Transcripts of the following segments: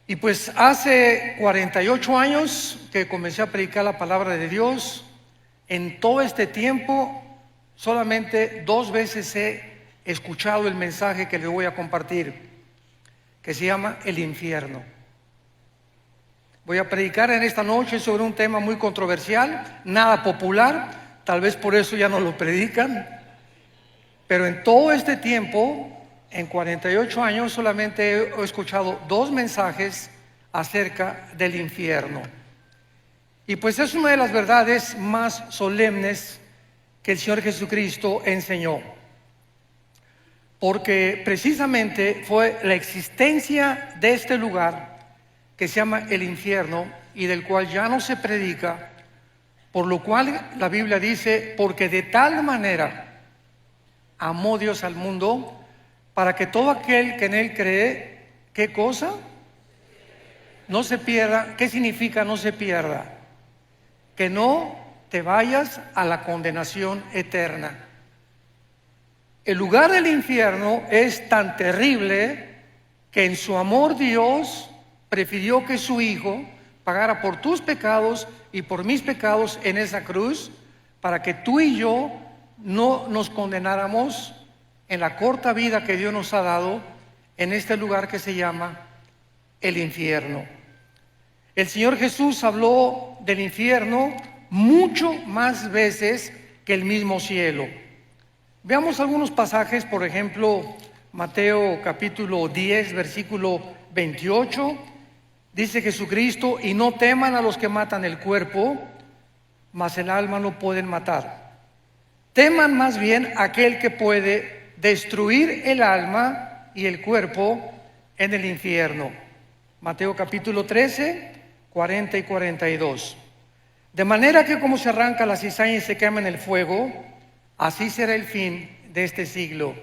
Y pues hace 48 años que comencé a predicar la palabra de Dios. En todo este tiempo, solamente 2 veces he escuchado el mensaje que les voy a compartir, que se llama el infierno. Voy a predicar en esta noche sobre un tema muy controversial, nada popular, tal vez por eso ya no lo predican, pero en todo este tiempo, en 48 años, solamente he escuchado 2 mensajes acerca del infierno. Y pues es una de las verdades más solemnes que el Señor Jesucristo enseñó, porque precisamente fue la existencia de este lugar que se llama el infierno y del cual ya no se predica, por lo cual la Biblia dice: porque de tal manera amó Dios al mundo, para que todo aquel que en él cree, ¿qué cosa? No se pierda. ¿Qué significa no se pierda? Que no te vayas a la condenación eterna. El lugar del infierno es tan terrible que en su amor Dios prefirió que su Hijo pagara por tus pecados y por mis pecados en esa cruz, para que tú y yo no nos condenáramos en la corta vida que Dios nos ha dado en este lugar que se llama el infierno. El Señor Jesús habló del infierno mucho más veces que el mismo cielo. Veamos algunos pasajes, por ejemplo, Mateo capítulo 10, versículo 28. Dice Jesucristo: y no teman a los que matan el cuerpo, mas el alma no pueden matar. Teman más bien a aquel que puede destruir el alma y el cuerpo en el infierno. Mateo capítulo 13, 40 y 42. De manera que como se arranca la cizaña y se quema en el fuego, así será el fin de este siglo.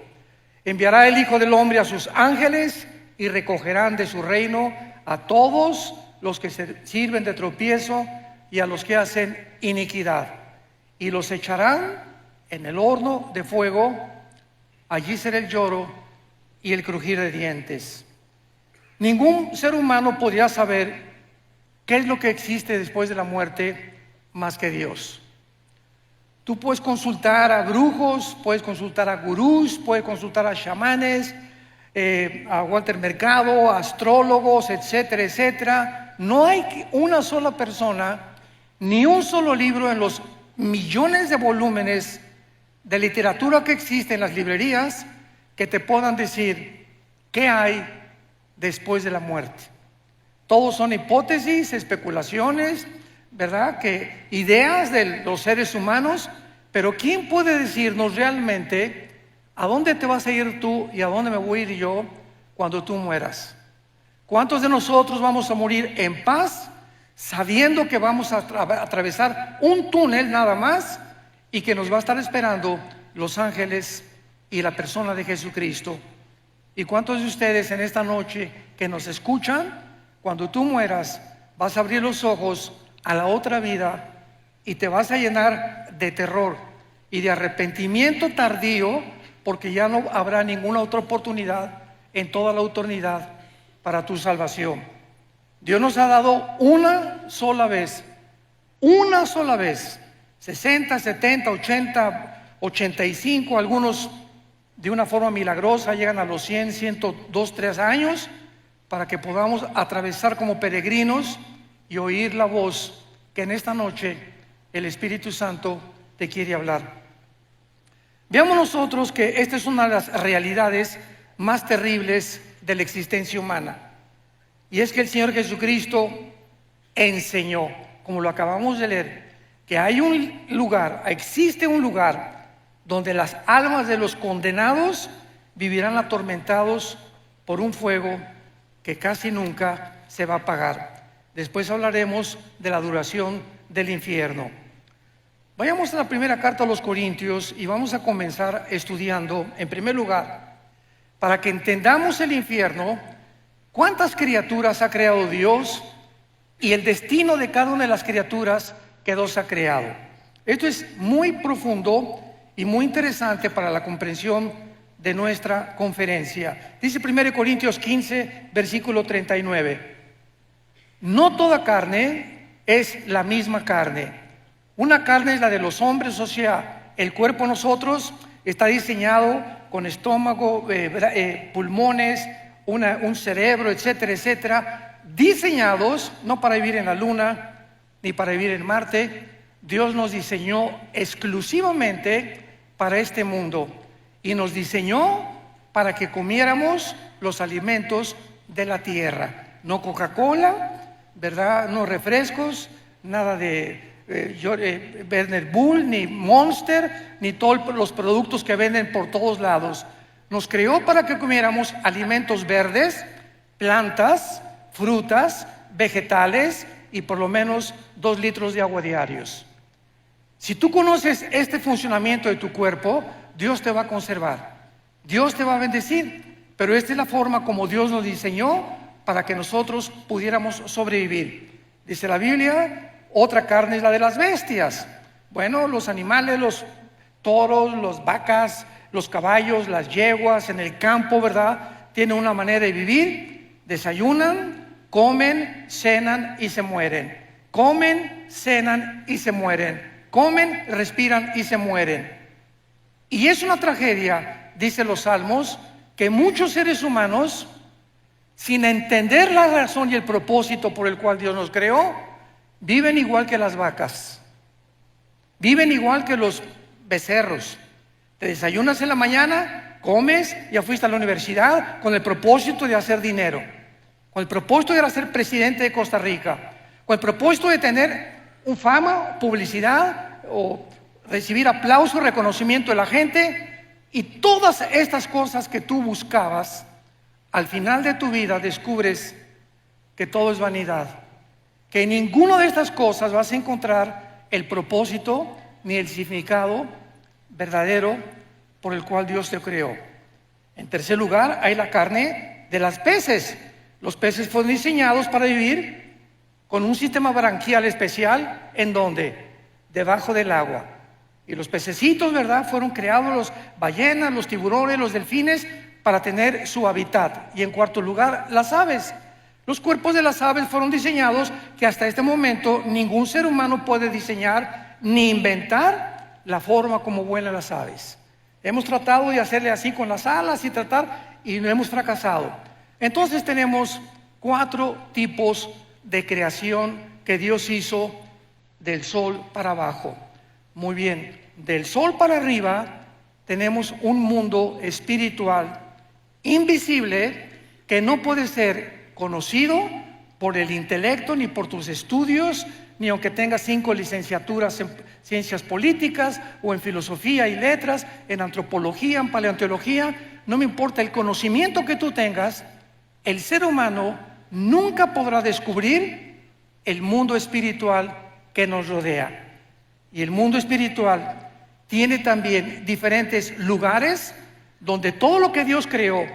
Enviará el Hijo del Hombre a sus ángeles y recogerán de su reino a todos los que se sirven de tropiezo y a los que hacen iniquidad, y los echarán en el horno de fuego. Allí será el lloro y el crujir de dientes. Ningún ser humano podría saber qué es lo que existe después de la muerte más que Dios. Tú puedes consultar a brujos, puedes consultar a gurús, puedes consultar a chamanes, a Walter Mercado, a astrólogos, etcétera, etcétera. No hay una sola persona, ni un solo libro en los millones de volúmenes de literatura que existe en las librerías que te puedan decir qué hay después de la muerte. Todos son hipótesis, especulaciones, ¿verdad? Que ideas de los seres humanos, pero ¿quién puede decirnos realmente a dónde te vas a ir tú y a dónde me voy a ir yo cuando tú mueras? ¿Cuántos de nosotros vamos a morir en paz, sabiendo que vamos a atravesar un túnel nada más y que nos va a estar esperando los ángeles y la persona de Jesucristo? ¿Y cuántos de ustedes en esta noche que nos escuchan, cuando tú mueras, vas a abrir los ojos a la otra vida y te vas a llenar de terror y de arrepentimiento tardío, porque ya no habrá ninguna otra oportunidad en toda la eternidad para tu salvación? Dios nos ha dado una sola vez, 60, 70, 80, 85, algunos de una forma milagrosa llegan a los 100, 102, 3 años, para que podamos atravesar como peregrinos y oír la voz que en esta noche el Espíritu Santo te quiere hablar. Veamos nosotros que esta es una de las realidades más terribles de la existencia humana, y es que el Señor Jesucristo enseñó, como lo acabamos de leer, que hay un lugar, existe un lugar donde las almas de los condenados vivirán atormentados por un fuego que casi nunca se va a apagar. Después hablaremos de la duración del infierno. Vayamos a la primera carta a los Corintios y vamos a comenzar estudiando, en primer lugar, para que entendamos el infierno, cuántas criaturas ha creado Dios y el destino de cada una de las criaturas que Dios ha creado. Esto es muy profundo y muy interesante para la comprensión de nuestra conferencia. Dice 1 Corintios 15, versículo 39. No toda carne es la misma carne. Una carne es la de los hombres, o sea, el cuerpo de nosotros está diseñado con estómago, pulmones, un cerebro, etcétera, etcétera, diseñados no para vivir en la luna ni para vivir en Marte. Dios nos diseñó exclusivamente para este mundo y nos diseñó para que comiéramos los alimentos de la tierra. No Coca-Cola, ¿verdad? No refrescos, nada de Werner Bull, ni Monster, ni todos los productos que venden por todos lados. Nos creó para que comiéramos alimentos verdes, plantas, frutas, vegetales y por lo menos 2 litros de agua diarios. Si tú conoces este funcionamiento de tu cuerpo, Dios te va a conservar, Dios te va a bendecir, pero esta es la forma como Dios nos diseñó para que nosotros pudiéramos sobrevivir. Dice la Biblia, otra carne es la de las bestias. Bueno, los animales, los toros, las vacas, los caballos, las yeguas en el campo, ¿verdad? Tienen una manera de vivir, desayunan, comen, cenan y se mueren. Comen, cenan y se mueren. Comen, respiran y se mueren. Y es una tragedia, dicen los salmos, que muchos seres humanos, sin entender la razón y el propósito por el cual Dios nos creó, viven igual que las vacas, viven igual que los becerros. Te desayunas en la mañana, comes, ya fuiste a la universidad con el propósito de hacer dinero, con el propósito de ser presidente de Costa Rica, con el propósito de tener un fama, publicidad o recibir aplauso, reconocimiento de la gente, y todas estas cosas que tú buscabas, al final de tu vida descubres que todo es vanidad, que en ninguna de estas cosas vas a encontrar el propósito ni el significado verdadero por el cual Dios te creó. En tercer lugar, hay la carne de las peces. Los peces fueron diseñados para vivir con un sistema branquial especial. ¿En dónde? Debajo del agua. Y los pececitos, ¿verdad? Fueron creados, los ballenas, los tiburones, los delfines, para tener su hábitat. Y en cuarto lugar, las aves. Los cuerpos de las aves fueron diseñados que hasta este momento ningún ser humano puede diseñar ni inventar la forma como vuelan las aves. Hemos tratado de hacerle así con las alas y no hemos fracasado. Entonces tenemos 4 tipos de creación que Dios hizo del sol para abajo. Muy bien, del sol para arriba tenemos un mundo espiritual invisible que no puede ser conocido por el intelecto ni por tus estudios, ni aunque tengas 5 licenciaturas en ciencias políticas o en filosofía y letras, en antropología, en paleontología. No me importa el conocimiento que tú tengas, el ser humano nunca podrá descubrir el mundo espiritual que nos rodea. Y el mundo espiritual tiene también diferentes lugares donde todo lo que Dios creó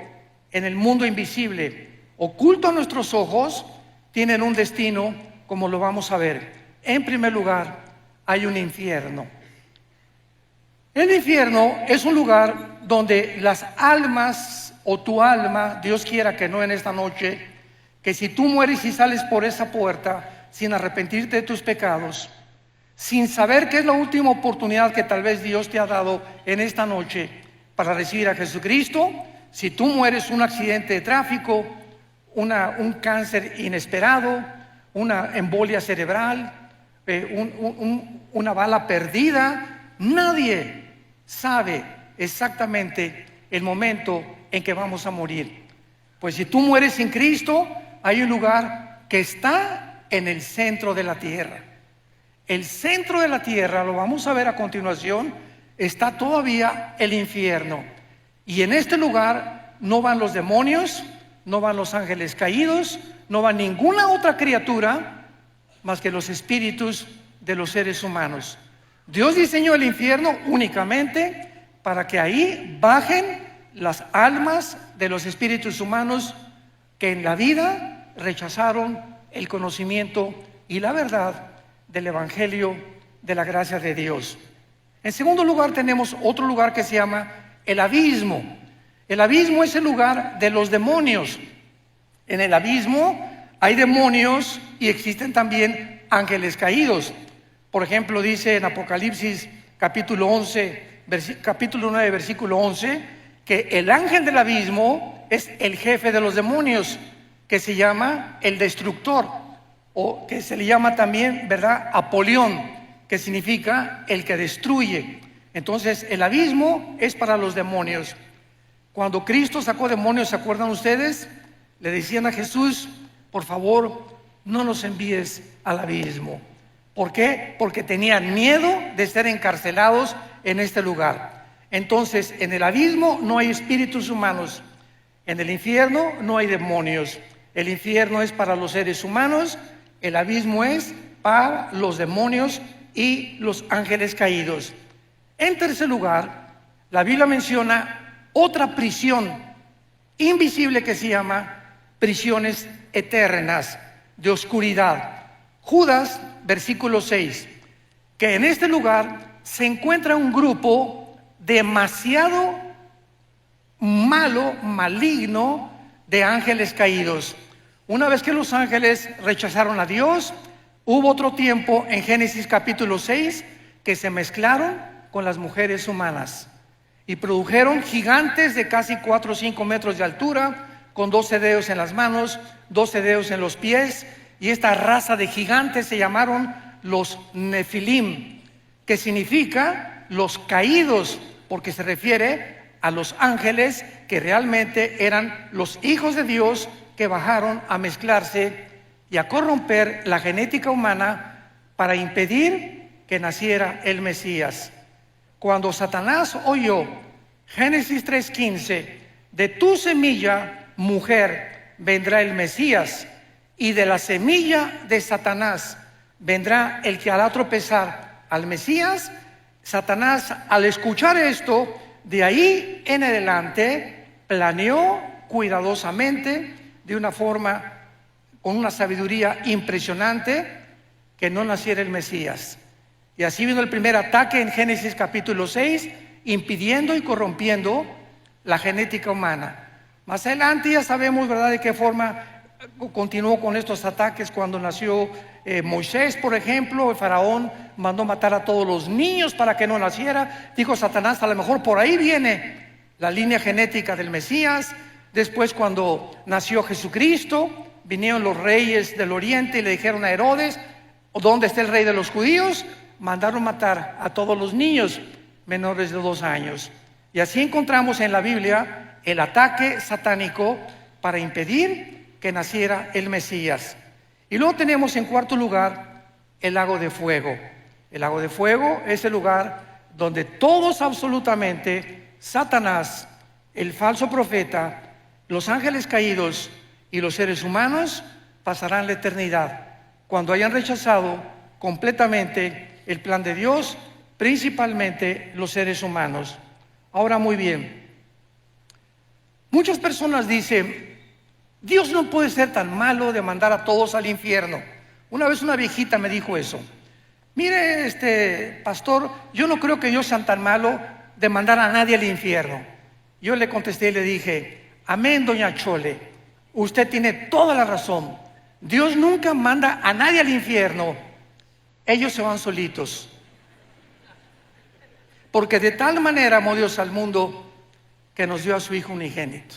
en el mundo invisible, oculto a nuestros ojos, tienen un destino, como lo vamos a ver. En primer lugar, hay un infierno. El infierno es un lugar donde las almas, o tu alma, Dios quiera que no en esta noche, que si tú mueres y sales por esa puerta sin arrepentirte de tus pecados, sin saber que es la última oportunidad que tal vez Dios te ha dado en esta noche para recibir a Jesucristo, si tú mueres un accidente de tráfico, un cáncer inesperado, una embolia cerebral, una bala perdida, nadie sabe exactamente el momento en que vamos a morir. Pues si tú mueres sin Cristo, hay un lugar que está en el centro de la tierra. El centro de la tierra, lo vamos a ver a continuación, está todavía el infierno. Y en este lugar no van los demonios, no van los ángeles caídos, no va ninguna otra criatura más que los espíritus de los seres humanos. Dios diseñó el infierno únicamente para que ahí bajen las almas de los espíritus humanos que en la vida rechazaron el conocimiento y la verdad del Evangelio de la gracia de Dios. En segundo lugar tenemos otro lugar que se llama el abismo. El abismo es el lugar de los demonios. En el abismo Hay demonios y existen también ángeles caídos. Por ejemplo, dice en Apocalipsis capítulo 9, versículo 11, que el ángel del abismo es el jefe de los demonios, que se llama el destructor, o que se le llama también, ¿verdad?, Apolión, que significa el que destruye. Entonces, el abismo es para los demonios. Cuando Cristo sacó demonios, ¿se acuerdan ustedes? Le decían a Jesús: por favor, no nos envíes al abismo. ¿Por qué? Porque tenían miedo de ser encarcelados en este lugar. Entonces, en el abismo no hay espíritus humanos. En el infierno no hay demonios. El infierno es para los seres humanos. El abismo es para los demonios y los ángeles caídos. En tercer lugar, la Biblia menciona otra prisión invisible que se llama prisiones eternas de oscuridad. Judas, versículo 6, que en este lugar se encuentra un grupo demasiado malo, maligno, de ángeles caídos. Una vez que los ángeles rechazaron a Dios, hubo otro tiempo en Génesis capítulo 6 que se mezclaron con las mujeres humanas y produjeron gigantes de casi 4 o 5 metros de altura, con 12 dedos en las manos, 12 dedos en los pies, y esta raza de gigantes se llamaron los Nefilim, que significa los caídos, porque se refiere a los ángeles que realmente eran los hijos de Dios que bajaron a mezclarse y a corromper la genética humana para impedir que naciera el Mesías. Cuando Satanás oyó Génesis 3:15, de tu semilla, mujer, vendrá el Mesías, y de la semilla de Satanás vendrá el que hará tropezar al Mesías, Satanás, al escuchar esto, de ahí en adelante planeó cuidadosamente, de una forma, con una sabiduría impresionante, que no naciera el Mesías. Y así vino el primer ataque en Génesis capítulo 6, impidiendo y corrompiendo la genética humana. Más adelante ya sabemos, ¿verdad?, de qué forma continuó con estos ataques cuando nació Moisés, por ejemplo. El faraón mandó matar a todos los niños para que no naciera. Dijo Satanás: a lo mejor por ahí viene la línea genética del Mesías. Después, cuando nació Jesucristo, vinieron los reyes del oriente y le dijeron a Herodes: ¿dónde está el rey de los judíos? Mandaron matar a todos los niños menores de 2 años. Y así encontramos en la Biblia el ataque satánico para impedir que naciera el Mesías. Y luego tenemos en cuarto lugar el lago de fuego. El lago de fuego es el lugar donde todos, absolutamente, Satanás, el falso profeta, los ángeles caídos y los seres humanos pasarán la eternidad cuando hayan rechazado completamente el plan de Dios, principalmente los seres humanos. Ahora, muy bien, muchas personas dicen: Dios no puede ser tan malo de mandar a todos al infierno. Una vez una viejita me dijo eso: mire, pastor, yo no creo que Dios sea tan malo de mandar a nadie al infierno. Yo le contesté y le dije: amén, doña Chole, usted tiene toda la razón. Dios nunca manda a nadie al infierno. Ellos se van solitos. Porque de tal manera amó Dios al mundo que nos dio a su Hijo unigénito.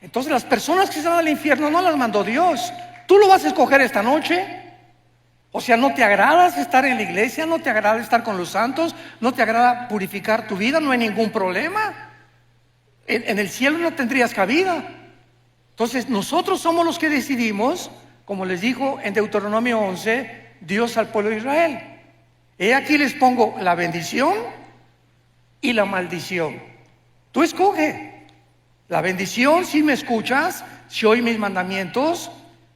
Entonces, las personas que se van al infierno no las mandó Dios. ¿Tú lo vas a escoger esta noche? O sea, ¿no te agrada estar en la iglesia? ¿No te agrada estar con los santos? ¿No te agrada purificar tu vida? No hay ningún problema. En el cielo no tendrías cabida. Entonces, nosotros somos los que decidimos, como les dijo en Deuteronomio 11, Dios al pueblo de Israel: he aquí les pongo la bendición y la maldición. Tú escoge. La bendición, si me escuchas, si oyes mis mandamientos,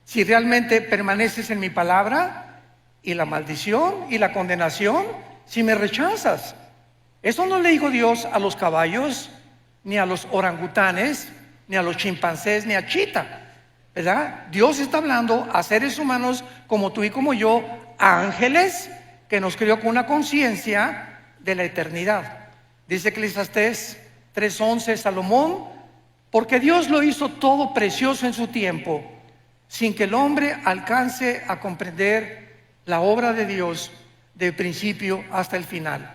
si realmente permaneces en mi palabra, y la maldición y la condenación, si me rechazas. Eso no le dijo Dios a los caballos, ni a los orangutanes, ni a los chimpancés, ni a Chita, ¿verdad? Dios está hablando a seres humanos como tú y como yo, a ángeles que nos creó con una conciencia de la eternidad. Dice Eclesiastés 3:11, Salomón: porque Dios lo hizo todo precioso en su tiempo. sin que el hombre alcance a comprender la obra de Dios del principio hasta el final.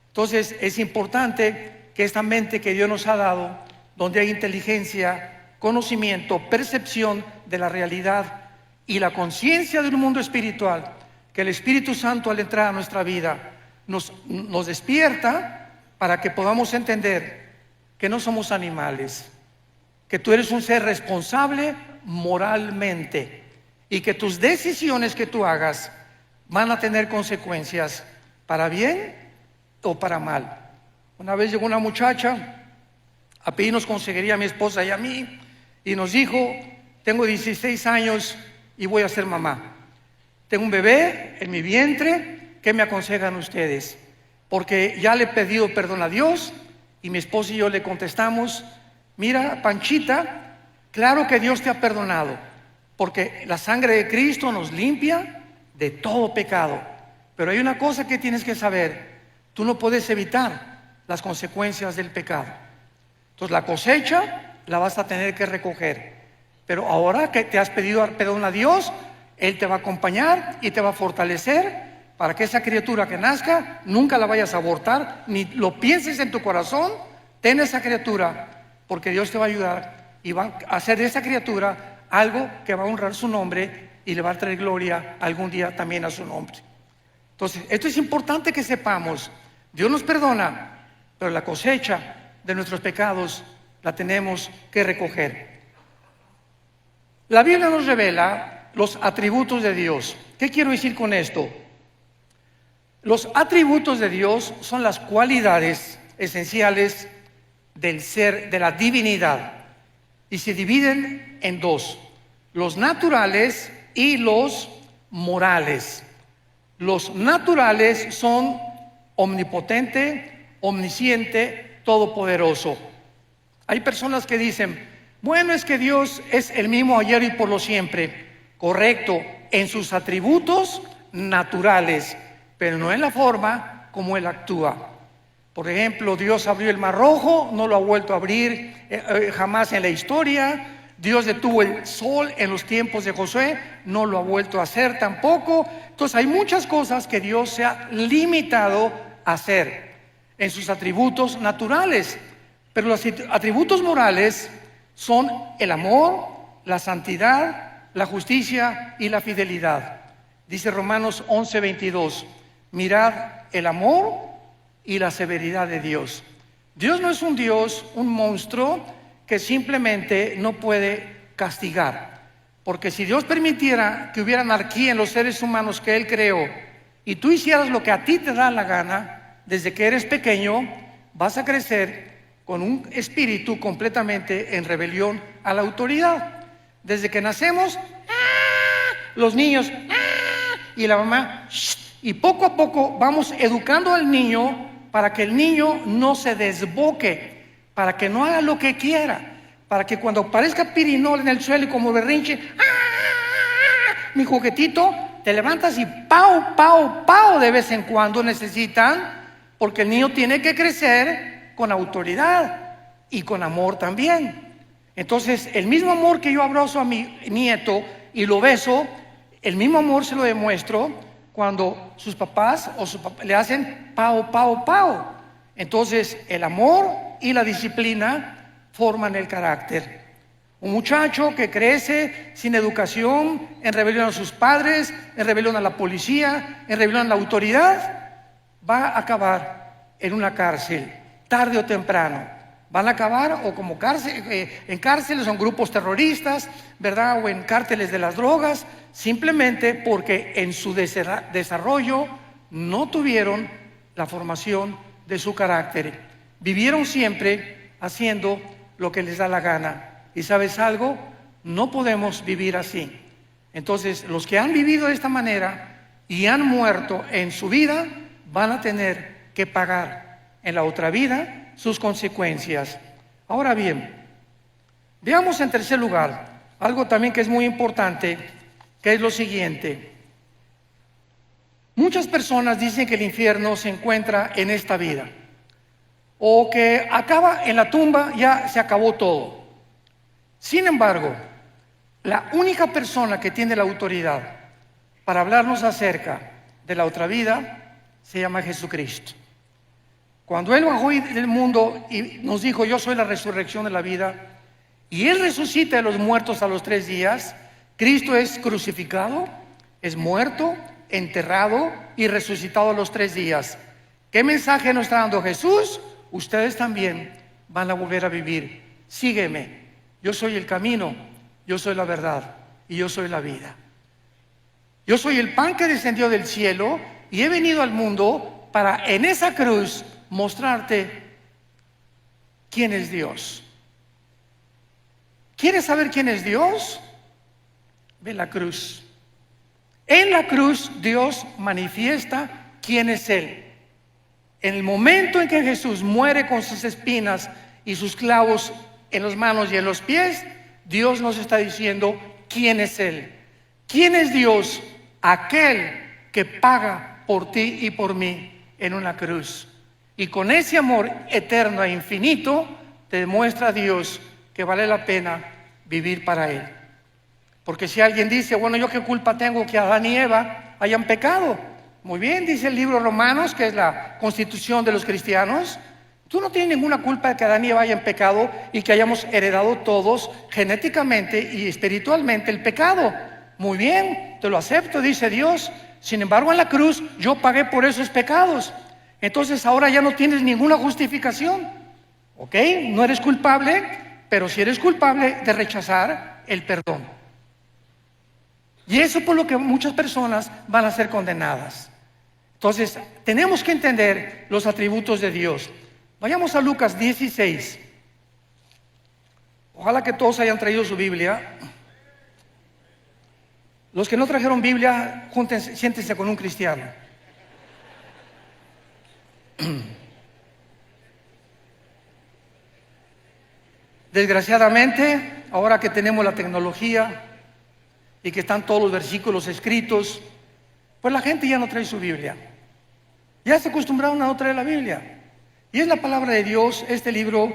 Entonces es importante que esta mente que Dios nos ha dado, donde hay inteligencia, conocimiento, percepción de la realidad y la conciencia de un mundo espiritual, que el Espíritu Santo al entrar a nuestra vida nos despierta para que podamos entender que no somos animales, que tú eres un ser responsable moralmente y que tus decisiones que tú hagas van a tener consecuencias para bien o para mal. Una vez llegó una muchacha a pedirnos consejería a mi esposa y a mí y nos dijo: tengo 16 años y voy a ser mamá. Tengo un bebé en mi vientre, ¿qué me aconsejan ustedes? Porque ya le he pedido perdón a Dios y mi esposa y yo le contestamos: mira, Panchita, claro que Dios te ha perdonado, porque la sangre de Cristo nos limpia de todo pecado. Pero hay una cosa que tienes que saber: tú no puedes evitar las consecuencias del pecado. Entonces la cosecha la vas a tener que recoger. Pero ahora que te has pedido perdón a Dios, Él te va a acompañar y te va a fortalecer para que esa criatura que nazca nunca la vayas a abortar, ni lo pienses en tu corazón. Ten esa criatura, porque Dios te va a ayudar y va a hacer de esa criatura algo que va a honrar su nombre y le va a traer gloria algún día también a su nombre. Entonces, esto es importante que sepamos. Dios nos perdona, pero la cosecha de nuestros pecados la tenemos que recoger. La Biblia nos revela los atributos de Dios. ¿Qué quiero decir con esto? Los atributos de Dios son las cualidades esenciales del ser, de la divinidad, y se dividen en dos: los naturales y los morales. Los naturales son omnipotente, omnisciente, todopoderoso. Hay personas que dicen: bueno, es que Dios es el mismo ayer y por lo siempre. Correcto, en sus atributos naturales, pero no en la forma como Él actúa. Por ejemplo, Dios abrió el Mar Rojo, no lo ha vuelto a abrir jamás en la historia. Dios detuvo el sol en los tiempos de Josué, no lo ha vuelto a hacer tampoco. Entonces hay muchas cosas que Dios se ha limitado a hacer en sus atributos naturales, pero los atributos morales son el amor, la santidad, la justicia y la fidelidad. Dice Romanos 11:22: mirad el amor y la severidad de Dios. Dios no es un Dios, un monstruo que simplemente no puede castigar, porque si Dios permitiera que hubiera anarquía en los seres humanos que Él creó y tú hicieras lo que a ti te da la gana, desde que eres pequeño vas a crecer con un espíritu completamente en rebelión a la autoridad. Desde que nacemos, los niños, y la mamá, y poco a poco vamos educando al niño para que el niño no se desboque, para que no haga lo que quiera, para que cuando aparezca pirinol en el suelo y como berrinche, mi juguetito, te levantas y pau, pau, pau de vez en cuando necesitan, porque el niño tiene que crecer con autoridad y con amor también. Entonces, el mismo amor que yo abrazo a mi nieto y lo beso, el mismo amor se lo demuestro cuando sus papás le hacen pao, pao, pao. Entonces, el amor y la disciplina forman el carácter. Un muchacho que crece sin educación, en rebelión a sus padres, en rebelión a la policía, en rebelión a la autoridad, va a acabar en una cárcel, tarde o temprano. Van a acabar o como en cárceles o en grupos terroristas, ¿verdad? O en cárteles de las drogas, simplemente porque en su desarrollo no tuvieron la formación de su carácter. Vivieron siempre haciendo lo que les da la gana. ¿Y sabes algo? No podemos vivir así. Entonces, los que han vivido de esta manera y han muerto en su vida, van a tener que pagar en la otra vida sus consecuencias. Ahora bien, veamos en tercer lugar algo también que es muy importante, que es lo siguiente. Muchas personas dicen que el infierno se encuentra en esta vida, o que acaba en la tumba, ya se acabó todo. Sin embargo, la única persona que tiene la autoridad para hablarnos acerca de la otra vida se llama Jesucristo. Cuando Él bajó del mundo y nos dijo: yo soy la resurrección de la vida, y Él resucita de los muertos a los 3 días, Cristo es crucificado, es muerto, enterrado y resucitado a los 3 días. ¿Qué mensaje nos está dando Jesús? Ustedes también van a volver a vivir. Sígueme. Yo soy el camino, yo soy la verdad y yo soy la vida. Yo soy el pan que descendió del cielo y he venido al mundo para en esa cruz mostrarte quién es Dios. ¿Quieres saber quién es Dios? Ve la cruz. En la cruz Dios manifiesta quién es Él. En el momento en que Jesús muere con sus espinas y sus clavos en las manos y en los pies, Dios nos está diciendo quién es Él. ¿Quién es Dios? Aquel que paga por ti y por mí en una cruz. Y con ese amor eterno e infinito te demuestra a Dios que vale la pena vivir para Él. Porque si alguien dice: bueno, ¿yo qué culpa tengo que Adán y Eva hayan pecado? Muy bien, dice el libro Romanos, que es la constitución de los cristianos: tú no tienes ninguna culpa de que Adán y Eva hayan pecado y que hayamos heredado todos genéticamente y espiritualmente el pecado. Muy bien, te lo acepto, dice Dios. Sin embargo, en la cruz yo pagué por esos pecados. Entonces ahora ya no tienes ninguna justificación. ¿Ok? No eres culpable, pero sí eres culpable de rechazar el perdón. Y eso por lo que muchas personas van a ser condenadas. Entonces, tenemos que entender los atributos de Dios. Vayamos a Lucas 16. Ojalá que todos hayan traído su Biblia. Los que no trajeron Biblia, júntense, siéntense con un cristiano. Desgraciadamente, ahora que tenemos la tecnología y que están todos los versículos escritos, pues la gente ya no trae su Biblia. Ya se acostumbraron a no traer la Biblia. Y es la palabra de Dios. Este libro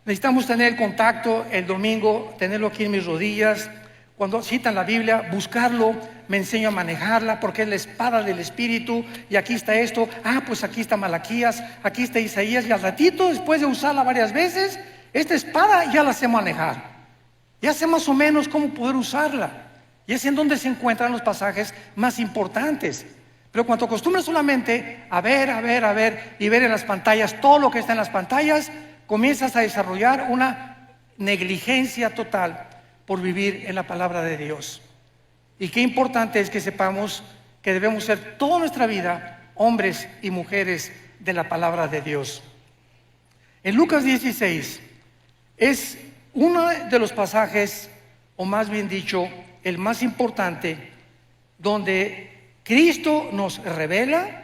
necesitamos tener contacto el domingo, tenerlo aquí en mis rodillas. Cuando citan la Biblia, buscarlo, me enseño a manejarla porque es la espada del Espíritu. Y aquí está esto, pues aquí está Malaquías, aquí está Isaías. Y al ratito, después de usarla varias veces, esta espada ya la sé manejar. Ya sé más o menos cómo poder usarla. Y es en donde se encuentran los pasajes más importantes. Pero cuando acostumbras solamente a ver y ver en las pantallas todo lo que está en las pantallas, comienzas a desarrollar una negligencia total por vivir en la palabra de Dios. Y qué importante es que sepamos que debemos ser toda nuestra vida hombres y mujeres de la palabra de Dios. En Lucas 16 es uno de los pasajes, o más bien dicho, el más importante, donde Cristo nos revela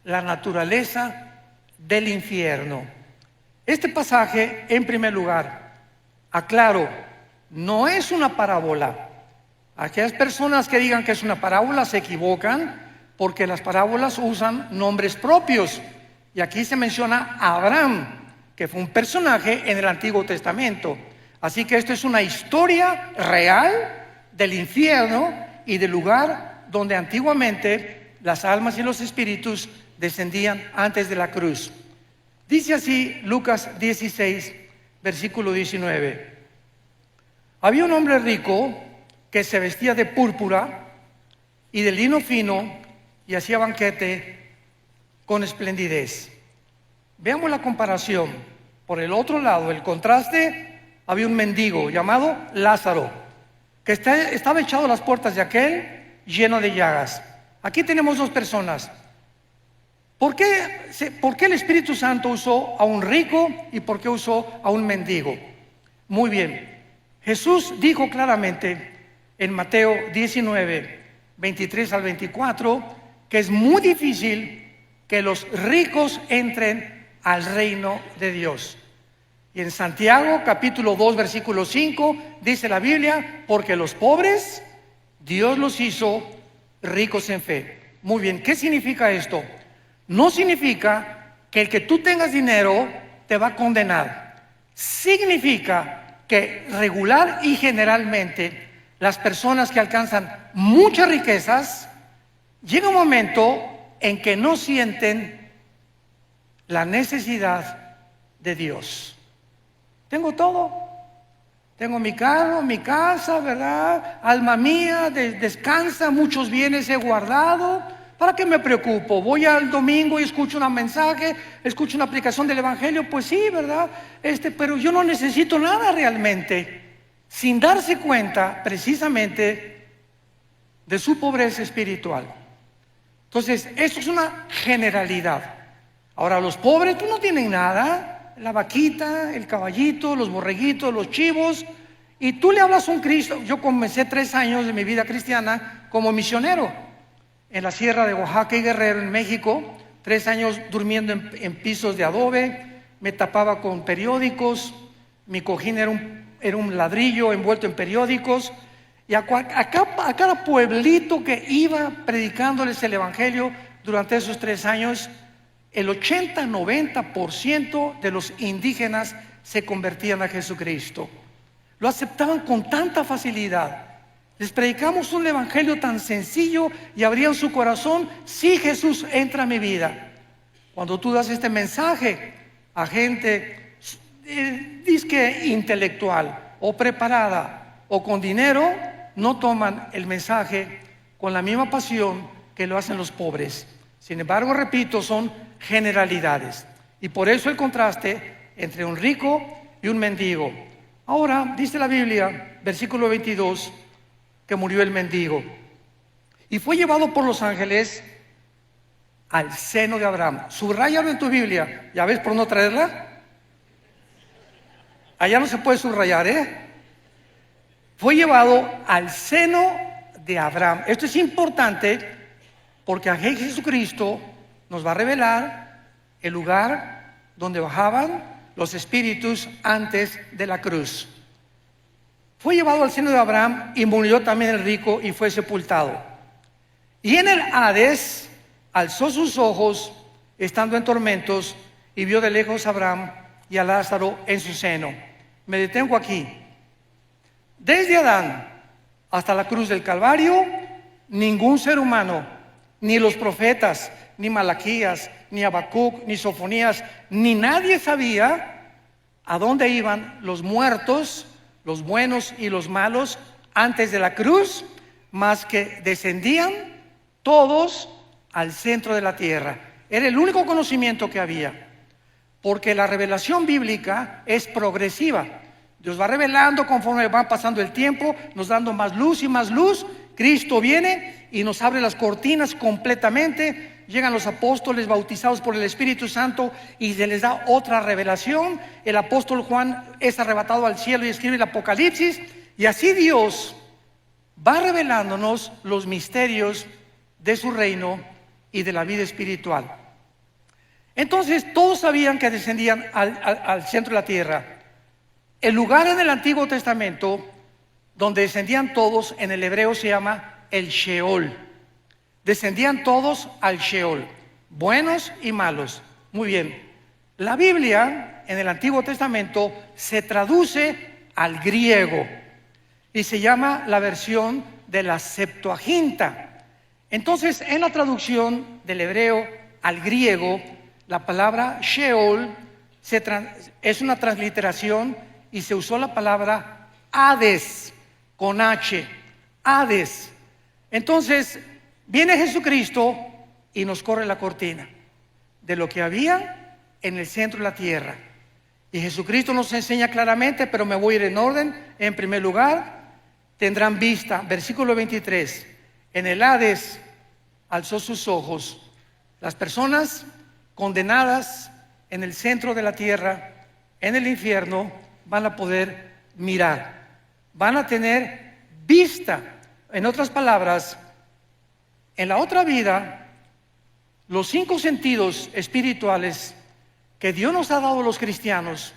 la naturaleza del infierno. Este pasaje, en primer lugar, aclaro, no es una parábola. Aquellas personas que digan que es una parábola se equivocan, porque las parábolas usan nombres propios. Y aquí se menciona a Abraham, que fue un personaje en el Antiguo Testamento. Así que esto es una historia real del infierno y del lugar donde antiguamente las almas y los espíritus descendían antes de la cruz. Dice así Lucas 16, versículo 19. Había un hombre rico que se vestía de púrpura y de lino fino y hacía banquete con esplendidez. Veamos la comparación. Por el otro lado, el contraste, había un mendigo llamado Lázaro, que estaba echado a las puertas de aquel lleno de llagas. Aquí tenemos dos personas. ¿Por qué el Espíritu Santo usó a un rico y por qué usó a un mendigo? Muy bien, Jesús dijo claramente en Mateo 19, 23 al 24, que es muy difícil que los ricos entren al reino de Dios. Y en Santiago capítulo 2 versículo 5 dice la Biblia: porque los pobres Dios los hizo ricos en fe. Muy bien, ¿qué significa esto? No significa que el que tú tengas dinero te va a condenar. Significa que regular y generalmente las personas que alcanzan muchas riquezas, llega un momento en que no sienten la necesidad de Dios. Tengo todo. Tengo mi carro, mi casa, ¿verdad? Alma mía, descansa, muchos bienes he guardado. ¿Para qué me preocupo? Voy al domingo y escucho un mensaje, escucho una aplicación del Evangelio, pues sí, ¿verdad? Pero yo no necesito nada realmente, sin darse cuenta precisamente de su pobreza espiritual. Entonces, esto es una generalidad. Ahora, los pobres pues no tienen nada. La vaquita, el caballito, los borreguitos, los chivos, y tú le hablas a un Cristo. Yo comencé 3 años de mi vida cristiana como misionero en la sierra de Oaxaca y Guerrero, en México. 3 años durmiendo en pisos de adobe, me tapaba con periódicos, mi cojín era un ladrillo envuelto en periódicos, y a cada pueblito que iba predicándoles el Evangelio durante esos 3 años, el 80-90% de los indígenas se convertían a Jesucristo. Lo aceptaban con tanta facilidad. Les predicamos un evangelio tan sencillo y abrían su corazón: sí, Jesús, entra a mi vida. Cuando tú das este mensaje a gente disque intelectual o preparada o con dinero, no toman el mensaje con la misma pasión que lo hacen los pobres. Sin embargo, repito, son generalidades, y por eso el contraste entre un rico y un mendigo. Ahora dice la Biblia, versículo 22, que murió el mendigo y fue llevado por los ángeles al seno de Abraham. Subráyalo en tu Biblia. ¿Ya ves por no traerla? Allá no se puede subrayar, Fue llevado al seno de Abraham. Esto es importante porque aquí Jesucristo nos va a revelar el lugar donde bajaban los espíritus antes de la cruz. Fue llevado al seno de Abraham y murió también el rico y fue sepultado. Y en el Hades alzó sus ojos, estando en tormentos, y vio de lejos a Abraham y a Lázaro en su seno. Me detengo aquí. Desde Adán hasta la cruz del Calvario, ningún ser humano, ni los profetas, ni Malaquías, ni Habacuc, ni Sofonías, ni nadie sabía a dónde iban los muertos, los buenos y los malos, antes de la cruz, más que descendían todos al centro de la tierra. Era el único conocimiento que había, porque la revelación bíblica es progresiva. Dios va revelando conforme va pasando el tiempo, nos dando más luz y más luz. Cristo viene y nos abre las cortinas completamente. Llegan los apóstoles bautizados por el Espíritu Santo y se les da otra revelación. El apóstol Juan es arrebatado al cielo y escribe el Apocalipsis. Y así Dios va revelándonos los misterios de su reino y de la vida espiritual. Entonces todos sabían que descendían al centro de la tierra. El lugar en el Antiguo Testamento donde descendían todos, en el hebreo se llama el Sheol. Descendían todos al Sheol, buenos y malos. Muy bien. La Biblia en el Antiguo Testamento se traduce al griego y se llama la versión de la Septuaginta. Entonces, en la traducción del hebreo al griego, la palabra Sheol es una transliteración y se usó la palabra Hades con H, Hades. Entonces, viene Jesucristo y nos corre la cortina de lo que había en el centro de la tierra. Y Jesucristo nos enseña claramente, pero me voy a ir en orden. En primer lugar, tendrán vista, versículo 23, en el Hades alzó sus ojos. Las personas condenadas en el centro de la tierra, en el infierno, van a poder mirar, van a tener vista. En otras palabras, en la otra vida, los 5 sentidos espirituales que Dios nos ha dado a los cristianos,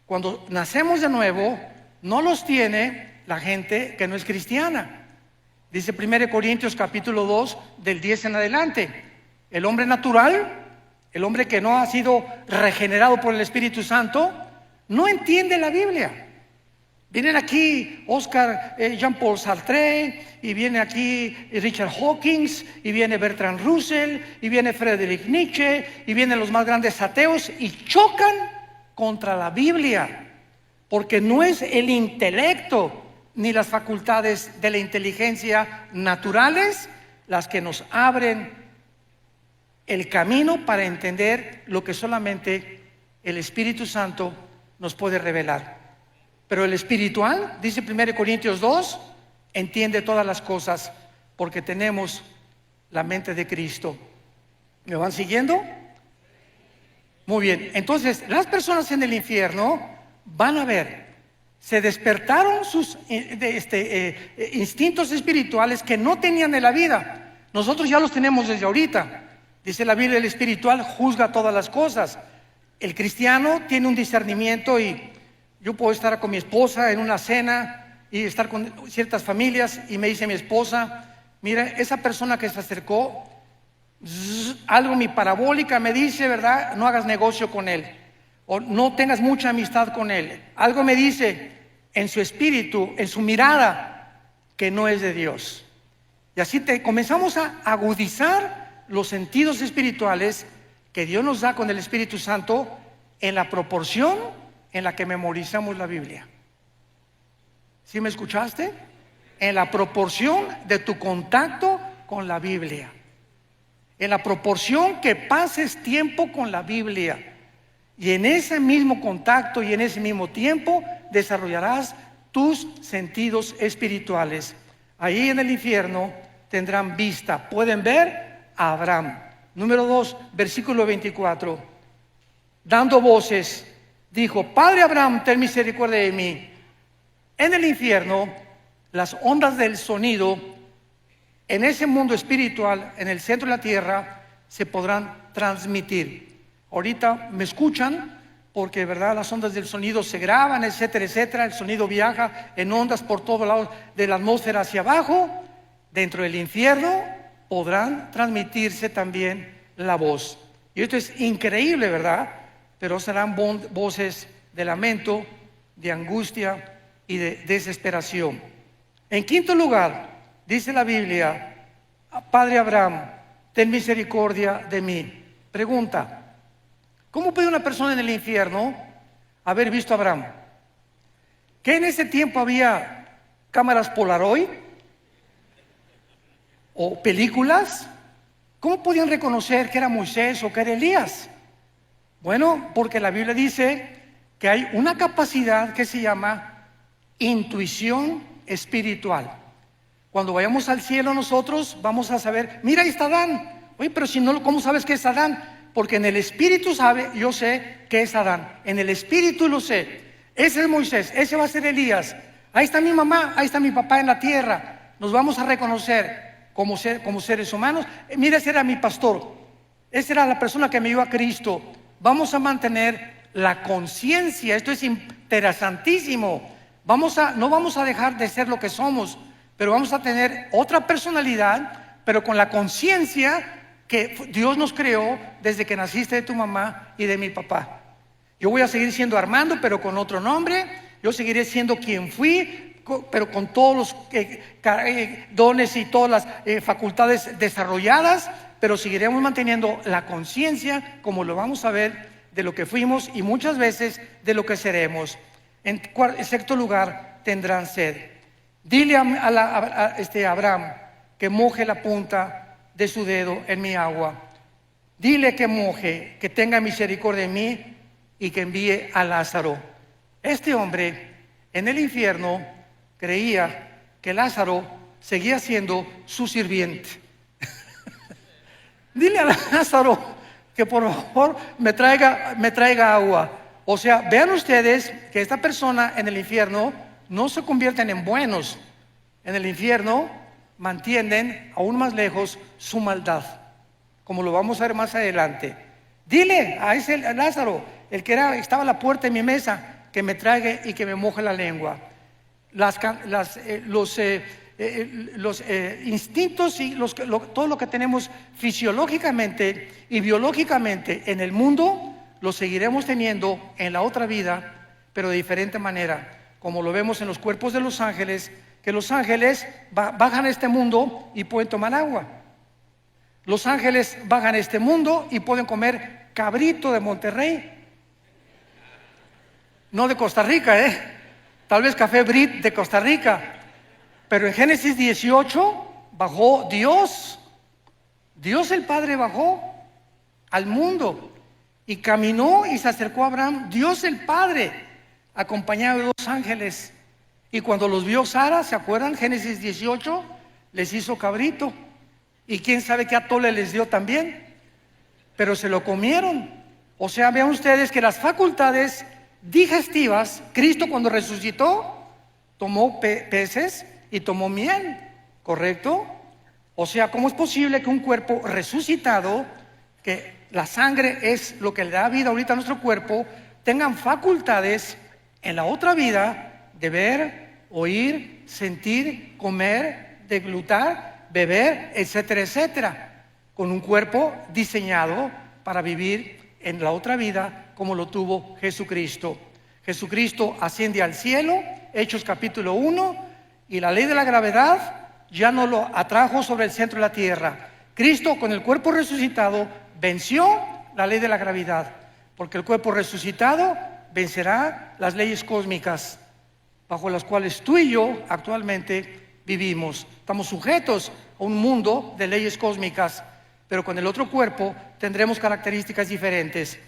cuando nacemos de nuevo, no los tiene la gente que no es cristiana. Dice 1 Corintios capítulo 2, del 10 en adelante. El hombre natural, el hombre que no ha sido regenerado por el Espíritu Santo, no entiende la Biblia. Vienen aquí Oscar Jean-Paul Sartre, y viene aquí Richard Hawkins, y viene Bertrand Russell, y viene Friedrich Nietzsche, y vienen los más grandes ateos, y chocan contra la Biblia, porque no es el intelecto ni las facultades de la inteligencia naturales las que nos abren el camino para entender lo que solamente el Espíritu Santo nos puede revelar. Pero el espiritual, dice 1 Corintios 2, entiende todas las cosas porque tenemos la mente de Cristo. ¿Me van siguiendo? Muy bien, entonces las personas en el infierno van a ver, se despertaron sus instintos espirituales que no tenían en la vida. Nosotros ya los tenemos desde ahorita. Dice la Biblia, el espiritual juzga todas las cosas. El cristiano tiene un discernimiento, y yo puedo estar con mi esposa en una cena y estar con ciertas familias, y me dice mi esposa: mira, esa persona que se acercó, algo mi parabólica me dice, ¿verdad? No hagas negocio con él, o no tengas mucha amistad con él. Algo me dice en su espíritu, en su mirada, que no es de Dios. Y así comenzamos a agudizar los sentidos espirituales que Dios nos da con el Espíritu Santo en la proporción en la que memorizamos la Biblia. ¿Sí me escuchaste? En la proporción de tu contacto con la Biblia, en la proporción que pases tiempo con la Biblia, y en ese mismo contacto y en ese mismo tiempo desarrollarás tus sentidos espirituales. Ahí en el infierno tendrán vista, pueden ver a Abraham. Número 2, versículo 24. Dando voces, dijo: Padre Abraham, ten misericordia de mí. En el infierno, las ondas del sonido, en ese mundo espiritual, en el centro de la tierra, se podrán transmitir. Ahorita me escuchan porque, ¿verdad?, las ondas del sonido se graban, etcétera, etcétera. El sonido viaja en ondas por todos lados de la atmósfera hacia abajo. Dentro del infierno podrán transmitirse también la voz. Y esto es increíble, ¿verdad? Pero serán voces de lamento, de angustia y de desesperación. En quinto lugar, dice la Biblia: Padre Abraham, ten misericordia de mí. Pregunta: ¿cómo puede una persona en el infierno haber visto a Abraham? ¿Que en ese tiempo había cámaras Polaroid o películas? ¿Cómo podían reconocer que era Moisés o que era Elías? Bueno, porque la Biblia dice que hay una capacidad que se llama intuición espiritual. Cuando vayamos al cielo nosotros vamos a saber: mira, ahí está Adán. Oye, pero si no, ¿cómo sabes que es Adán? Porque en el espíritu yo sé que es Adán. En el espíritu lo sé. Ese es Moisés, ese va a ser Elías. Ahí está mi mamá, ahí está mi papá en la tierra. Nos vamos a reconocer como seres humanos. Mira, ese era mi pastor. Esa era la persona que me dio a Cristo. Vamos a mantener la conciencia. Esto es interesantísimo. No vamos a dejar de ser lo que somos, pero vamos a tener otra personalidad, pero con la conciencia que Dios nos creó desde que naciste de tu mamá y de mi papá. Yo voy a seguir siendo Armando, pero con otro nombre. Yo seguiré siendo quien fui, pero con todos los dones y todas las facultades desarrolladas, pero seguiremos manteniendo la conciencia, como lo vamos a ver, de lo que fuimos y muchas veces de lo que seremos. En sexto lugar, tendrán sed. Dile a Abraham que moje la punta de su dedo en mi agua. Dile que moje, que tenga misericordia de mí y que envíe a Lázaro. Este hombre en el infierno creía que Lázaro seguía siendo su sirviente. Dile a Lázaro que por favor me traiga agua. O sea, vean ustedes que esta persona en el infierno no se convierten en buenos. En el infierno mantienen aún más lejos su maldad, como lo vamos a ver más adelante. Dile a ese Lázaro, el que estaba a la puerta de mi mesa, que me traiga y que me moje la lengua. Los instintos y todo lo que tenemos fisiológicamente y biológicamente en el mundo, lo seguiremos teniendo en la otra vida, pero de diferente manera. como lo vemos en los cuerpos de los ángeles, que los ángeles bajan a este mundo y pueden tomar agua. Los ángeles bajan a este mundo y pueden comer cabrito de Monterrey. No de Costa Rica, tal vez café Brit de Costa Rica. Pero en Génesis 18 bajó Dios. Dios el Padre bajó al mundo y caminó y se acercó a Abraham. Dios el Padre, acompañado de dos ángeles. Y cuando los vio Sara, ¿se acuerdan? Génesis 18, les hizo cabrito. Y quién sabe qué atole les dio también. Pero se lo comieron. O sea, vean ustedes que las facultades digestivas, Cristo cuando resucitó, tomó peces y tomó miel, ¿correcto? O sea, ¿cómo es posible que un cuerpo resucitado, que la sangre es lo que le da vida ahorita a nuestro cuerpo, tengan facultades en la otra vida de ver, oír, sentir, comer, deglutar, beber, etcétera, etcétera, con un cuerpo diseñado para vivir en la otra vida como lo tuvo Jesucristo? Jesucristo asciende al cielo, Hechos capítulo 1, y la ley de la gravedad ya no lo atrajo sobre el centro de la tierra. Cristo con el cuerpo resucitado venció la ley de la gravedad, porque el cuerpo resucitado vencerá las leyes cósmicas bajo las cuales tú y yo actualmente vivimos. Estamos sujetos a un mundo de leyes cósmicas, pero con el otro cuerpo tendremos características diferentes.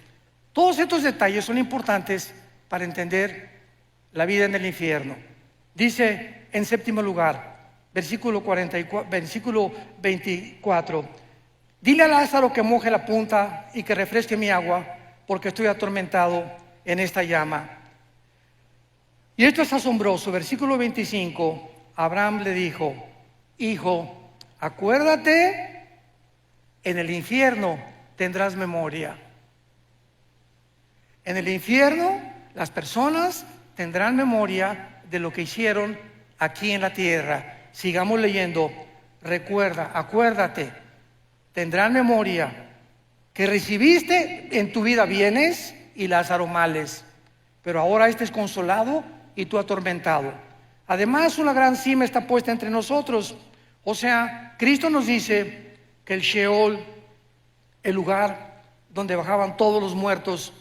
Todos estos detalles son importantes para entender la vida en el infierno. Dice en séptimo lugar, versículo 24, dile a Lázaro que moje la punta y que refresque mi agua, porque estoy atormentado en esta llama. Y esto es asombroso. Versículo 25, Abraham le dijo: hijo, acuérdate, en el infierno tendrás memoria. En el infierno las personas tendrán memoria de lo que hicieron aquí en la tierra. Sigamos leyendo. Recuerda, acuérdate, tendrán memoria que recibiste en tu vida bienes y Lázaro males, pero ahora este es consolado y tú atormentado. Además, una gran cima está puesta entre nosotros. O sea, Cristo nos dice que el Sheol, el lugar donde bajaban todos los muertos,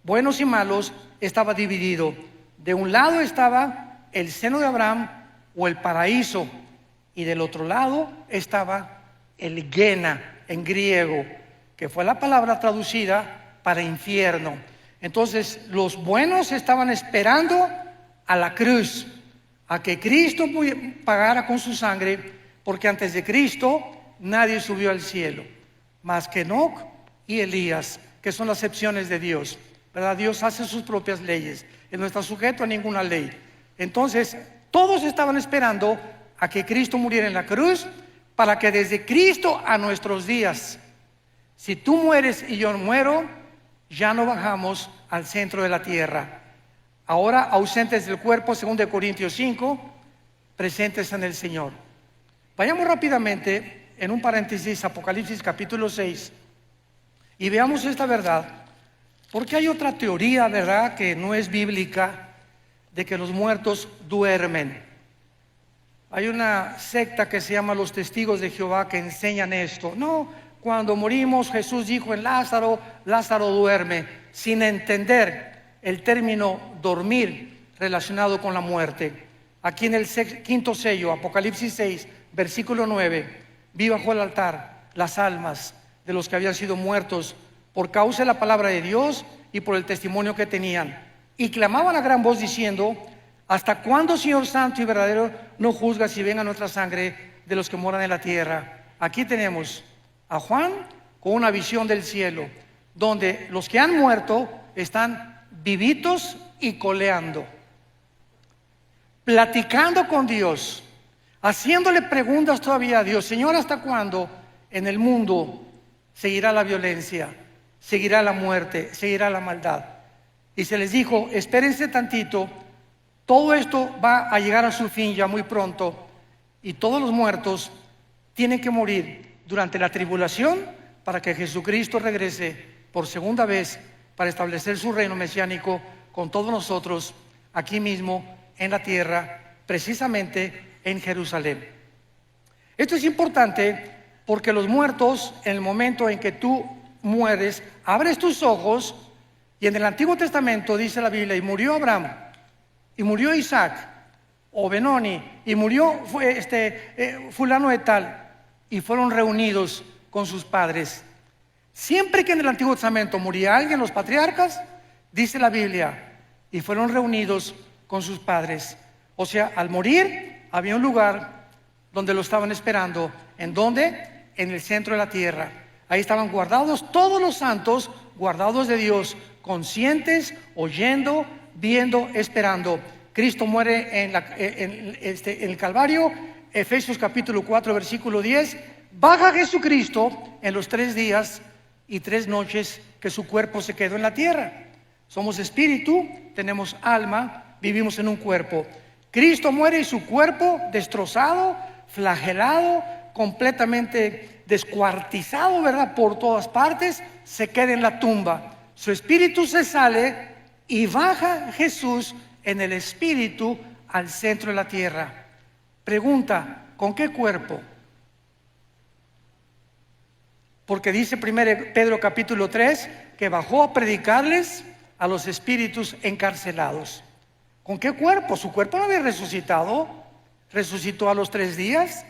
buenos y malos, estaba dividido. De un lado estaba el seno de Abraham o el paraíso, y del otro lado estaba el Gena en griego, que fue la palabra traducida para infierno. Entonces los buenos estaban esperando a la cruz, a que Cristo pagara con su sangre, porque antes de Cristo nadie subió al cielo, más que Enoc y Elías, que son las excepciones de Dios, ¿verdad? Dios hace sus propias leyes, Él no está sujeto a ninguna ley. Entonces todos estaban esperando a que Cristo muriera en la cruz, para que desde Cristo a nuestros días, si tú mueres y yo muero, ya no bajamos al centro de la tierra. Ahora ausentes del cuerpo, según de Corintios 5, presentes en el Señor. Vayamos rápidamente en un paréntesis, Apocalipsis capítulo 6, y veamos esta verdad, porque hay otra teoría, ¿verdad?, que no es bíblica, de que los muertos duermen. Hay una secta que se llama los Testigos de Jehová que enseñan esto. No, cuando morimos Jesús dijo en Lázaro, Lázaro duerme, sin entender el término dormir relacionado con la muerte. Aquí en el quinto sello, Apocalipsis 6, versículo 9, vi bajo el altar las almas de los que habían sido muertos por causa de la palabra de Dios y por el testimonio que tenían, y clamaban a gran voz diciendo: ¿hasta cuándo, Señor santo y verdadero, no juzgas y venga nuestra sangre de los que moran en la tierra? Aquí tenemos a Juan con una visión del cielo, donde los que han muerto están vivitos y coleando, platicando con Dios, haciéndole preguntas todavía a Dios. Señor, ¿hasta cuándo en el mundo seguirá la violencia, seguirá la muerte, seguirá la maldad? Y se les dijo: espérense tantito, todo esto va a llegar a su fin ya muy pronto, y todos los muertos tienen que morir durante la tribulación para que Jesucristo regrese por segunda vez para establecer su reino mesiánico con todos nosotros aquí mismo en la tierra, precisamente en Jerusalén. Esto es importante porque los muertos, en el momento en que tú mueres, abres tus ojos, y en el Antiguo Testamento dice la Biblia, y murió Abraham, y murió Isaac, o Benoni, y murió fulano de tal, y fueron reunidos con sus padres. Siempre que en el Antiguo Testamento moría alguien, los patriarcas, dice la Biblia, y fueron reunidos con sus padres. O sea, al morir había un lugar donde lo estaban esperando. ¿En dónde? En el centro de la tierra. Ahí estaban guardados todos los santos, guardados de Dios, conscientes, oyendo, viendo, esperando. Cristo muere en el Calvario. Efesios capítulo 4 versículo 10. Baja Jesucristo en los 3 días y 3 noches que su cuerpo se quedó en la tierra. Somos espíritu, tenemos alma, vivimos en un cuerpo. Cristo muere y su cuerpo destrozado, flagelado, completamente descuartizado, ¿verdad? Por todas partes, se queda en la tumba. Su espíritu se sale y baja Jesús en el espíritu al centro de la tierra. Pregunta, ¿con qué cuerpo? Porque dice 1 Pedro capítulo 3 que bajó a predicarles a los espíritus encarcelados. ¿Con qué cuerpo? Su cuerpo no había resucitado. Resucitó a los 3 días.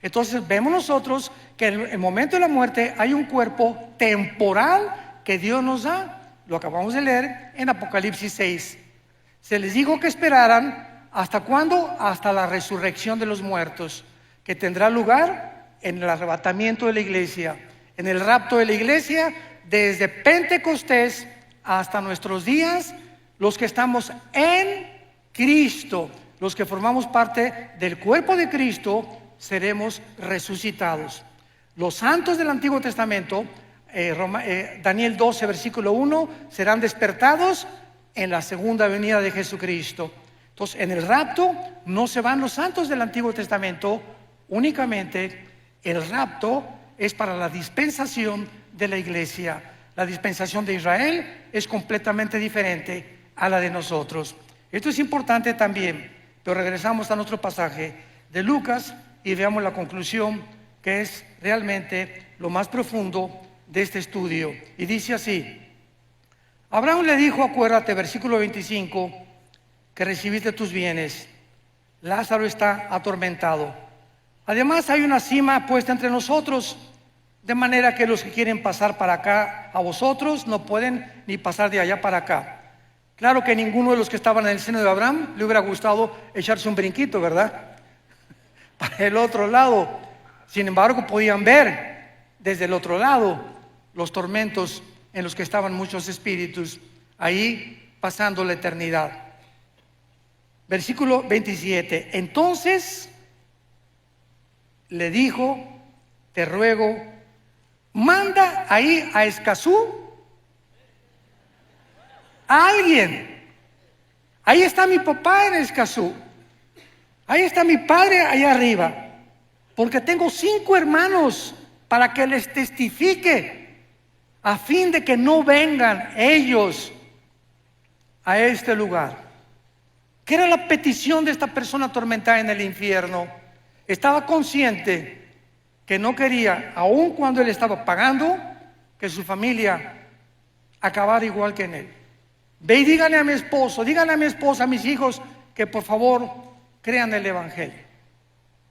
Entonces vemos nosotros que en el momento de la muerte hay un cuerpo temporal que Dios nos da. Lo acabamos de leer en Apocalipsis 6. Se les dijo que esperaran, ¿hasta cuándo? Hasta la resurrección de los muertos, que tendrá lugar en el arrebatamiento de la iglesia, en el rapto de la iglesia, desde Pentecostés hasta nuestros días. Los que estamos en Cristo, los que formamos parte del cuerpo de Cristo, seremos resucitados. Los santos del Antiguo Testamento, Daniel 12 versículo 1, serán despertados en la segunda venida de Jesucristo. Entonces, en el rapto no se van los santos del Antiguo Testamento, únicamente el rapto es para la dispensación de la iglesia. La dispensación de Israel es completamente diferente a la de nosotros. Esto es importante también, pero regresamos a nuestro pasaje de Lucas y veamos la conclusión, que es realmente lo más profundo de este estudio. Y dice así: Abraham le dijo, acuérdate, versículo 25, que recibiste tus bienes. Lázaro está atormentado. Además hay una sima puesta entre nosotros, de manera que los que quieren pasar para acá a vosotros no pueden ni pasar de allá para acá. Claro que ninguno de los que estaban en el seno de Abraham le hubiera gustado echarse un brinquito, ¿verdad? Para el otro lado. Sin embargo, podían ver desde el otro lado los tormentos en los que estaban muchos espíritus ahí pasando la eternidad. Versículo 27. Entonces le dijo, te ruego, manda ahí a Escazú a alguien. Ahí está mi papá en Escazú. Ahí está mi padre allá arriba. Porque tengo 5 hermanos para que les testifique, a fin de que no vengan ellos a este lugar. ¿Qué era la petición de esta persona atormentada en el infierno? Estaba consciente que no quería, aun cuando él estaba pagando, que su familia acabara igual que en él. Ve y dígale a mi esposo, dígale a mi esposa, a mis hijos, que por favor crean el evangelio.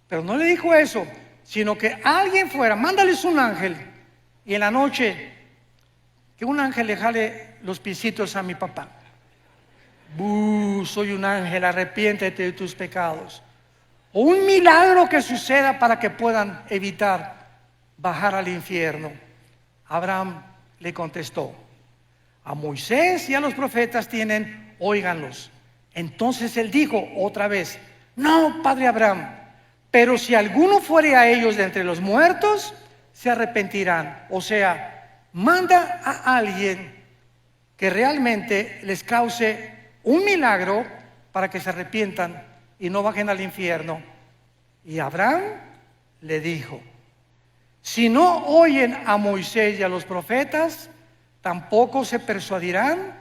Pero no le dijo eso, sino que alguien fuera, mándales un ángel, y en la noche que un ángel le jale los piecitos a mi papá. Soy un ángel, arrepiéntete de tus pecados. O un milagro que suceda para que puedan evitar bajar al infierno. Abraham le contestó, a Moisés y a los profetas tienen, óiganlos. Entonces él dijo otra vez, no, padre Abraham, pero si alguno fuere a ellos de entre los muertos, se arrepentirán. O sea, manda a alguien que realmente les cause un milagro para que se arrepientan y no bajen al infierno. Y Abraham le dijo, si no oyen a Moisés y a los profetas, tampoco se persuadirán,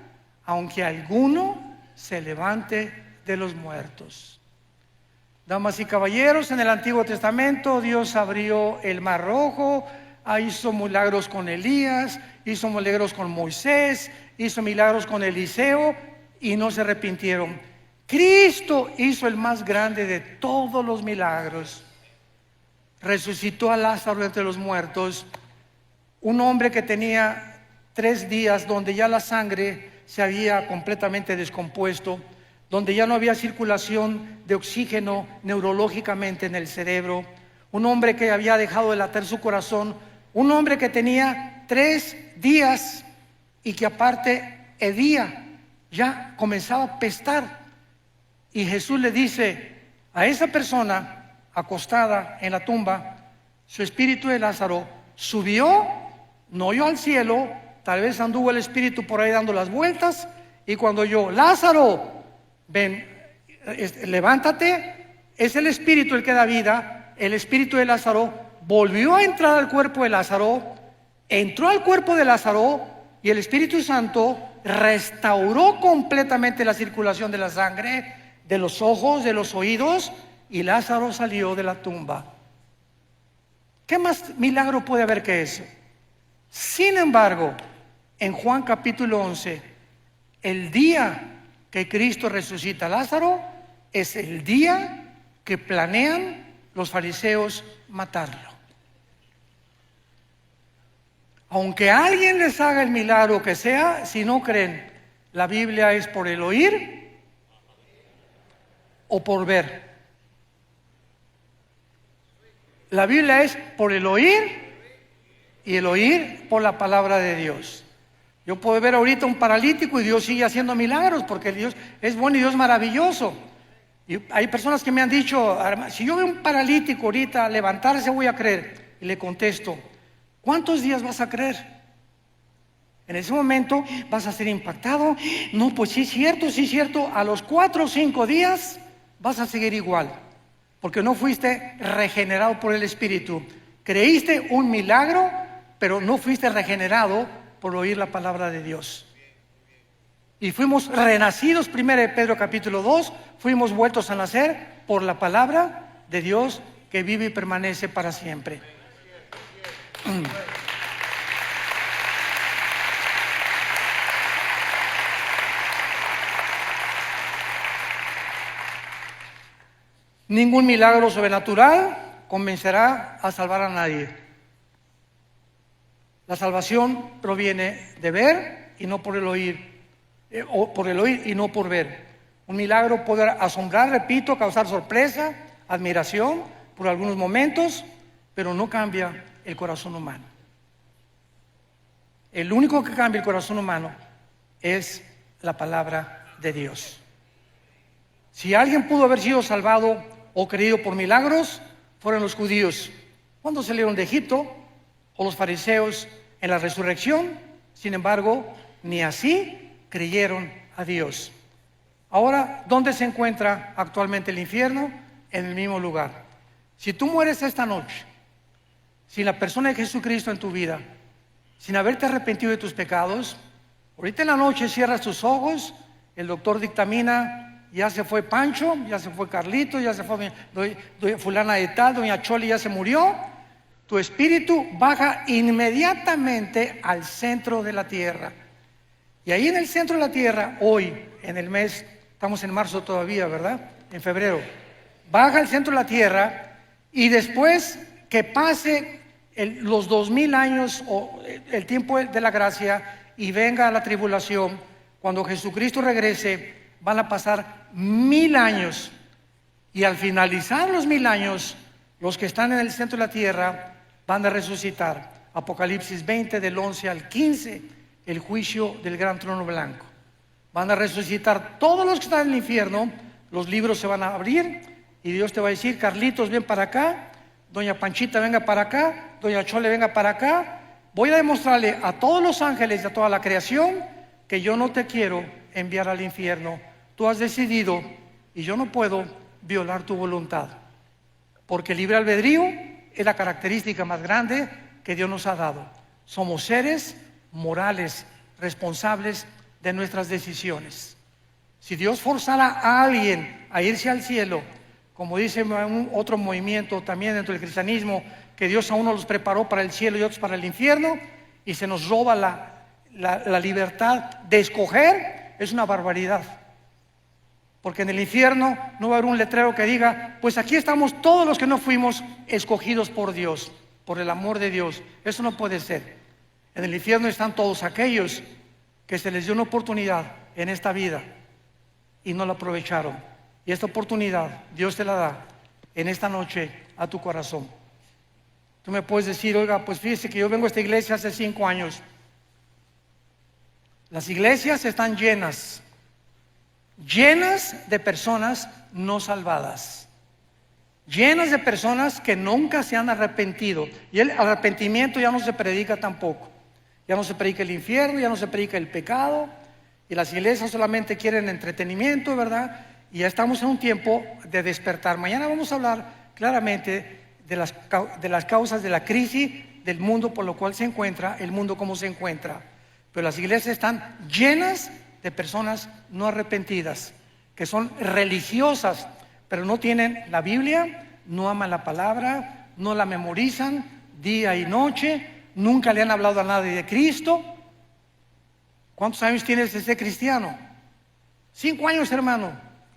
aunque alguno se levante de los muertos. Damas y caballeros, en el Antiguo Testamento Dios abrió el Mar Rojo, hizo milagros con Elías, hizo milagros con Moisés, hizo milagros con Eliseo y no se arrepintieron. Cristo hizo el más grande de todos los milagros. Resucitó a Lázaro de entre los muertos, un hombre que tenía 3 días donde ya la sangre se había completamente descompuesto, donde ya no había circulación de oxígeno neurológicamente en el cerebro, un hombre que había dejado de latir su corazón, un hombre que tenía 3 días y que aparte hedía, ya comenzaba a apestar. Y Jesús le dice a esa persona acostada en la tumba, su espíritu de Lázaro subió, no oyó al cielo, tal vez anduvo el espíritu por ahí dando las vueltas, y cuando oyó, Lázaro, ven, levántate, es el espíritu el que da vida. El espíritu de Lázaro volvió a entrar al cuerpo de Lázaro, entró al cuerpo de Lázaro, y el Espíritu Santo restauró completamente la circulación de la sangre, de los ojos, de los oídos, y Lázaro salió de la tumba. ¿Qué más milagro puede haber que eso? Sin embargo, en Juan capítulo 11, el día que Cristo resucita a Lázaro es el día que planean los fariseos matarlo. Aunque alguien les haga el milagro que sea, si no creen, la Biblia es por el oír o por ver. La Biblia es por el oír y el oír por la palabra de Dios. Yo puedo ver ahorita un paralítico y Dios sigue haciendo milagros porque Dios es bueno y Dios es maravilloso. Y hay personas que me han dicho, si yo veo un paralítico ahorita levantarse, voy a creer. Y le contesto, ¿cuántos días vas a creer? En ese momento vas a ser impactado. No, pues sí es cierto. A los 4 o 5 días vas a seguir igual, porque no fuiste regenerado por el Espíritu. Creíste un milagro, pero no fuiste regenerado por oír la palabra de Dios. Y fuimos renacidos, 1 Pedro capítulo 2, fuimos vueltos a nacer por la palabra de Dios que vive y permanece para siempre. Ningún milagro sobrenatural convencerá a salvar a nadie. La salvación proviene de ver y no por el oír, o por el oír y no por ver. Un milagro puede asombrar, repito, causar sorpresa, admiración por algunos momentos, pero no cambia el corazón humano. El único que cambia el corazón humano es la palabra de Dios. Si alguien pudo haber sido salvado o creído por milagros, fueron los judíos cuando salieron de Egipto, o los fariseos en la resurrección. Sin embargo, ni así creyeron a Dios. Ahora, ¿dónde se encuentra actualmente el infierno? En el mismo lugar. Si tú mueres esta noche sin la persona de Jesucristo en tu vida, sin haberte arrepentido de tus pecados, ahorita en la noche cierras tus ojos, el doctor dictamina, ya se fue Pancho, ya se fue Carlito, ya se fue fulana de tal, doña Choli ya se murió. Tu espíritu baja inmediatamente al centro de la tierra. Y ahí en el centro de la tierra, hoy, en el mes, estamos en marzo todavía, ¿verdad? En febrero. Baja al centro de la tierra y después que pase los 2000 años o el tiempo de la gracia y venga la tribulación, cuando Jesucristo regrese, van a pasar 1000 años. Y al finalizar los 1000 años, los que están en el centro de la tierra van a resucitar. Apocalipsis 20 del 11 al 15, el juicio del gran trono blanco. Van a resucitar todos los que están en el infierno, los libros se van a abrir y Dios te va a decir, Carlitos, ven para acá, doña Panchita, venga para acá, doña Chole, venga para acá. Voy a demostrarle a todos los ángeles y a toda la creación que yo no te quiero enviar al infierno. Tú has decidido y yo no puedo violar tu voluntad, porque el libre albedrío es la característica más grande que Dios nos ha dado. Somos seres morales, responsables de nuestras decisiones. Si Dios forzara a alguien a irse al cielo, como dice otro movimiento también dentro del cristianismo, que Dios a unos los preparó para el cielo y otros para el infierno, y se nos roba la libertad de escoger, es una barbaridad. Porque en el infierno no va a haber un letrero que diga, pues aquí estamos todos los que no fuimos escogidos por Dios, por el amor de Dios. Eso no puede ser. En el infierno están todos aquellos que se les dio una oportunidad en esta vida y no la aprovecharon. Y esta oportunidad Dios te la da en esta noche a tu corazón. Tú me puedes decir, oiga, pues fíjese que yo vengo a esta iglesia hace 5 años. Las iglesias están llenas de personas no salvadas, llenas de personas que nunca se han arrepentido. Y el arrepentimiento ya no se predica tampoco. Ya no se predica el infierno, ya no se predica el pecado. Y las iglesias solamente quieren entretenimiento, ¿verdad? Y ya estamos en un tiempo de despertar. Mañana vamos a hablar claramente de las causas de la crisis del mundo por lo cual se encuentra, el mundo como se encuentra. Pero las iglesias están llenas de personas no arrepentidas, que son religiosas, pero no tienen la Biblia, no aman la palabra, no la memorizan día y noche, nunca le han hablado a nadie de Cristo. ¿Cuántos años tienes de ser cristiano? 5 años, hermano,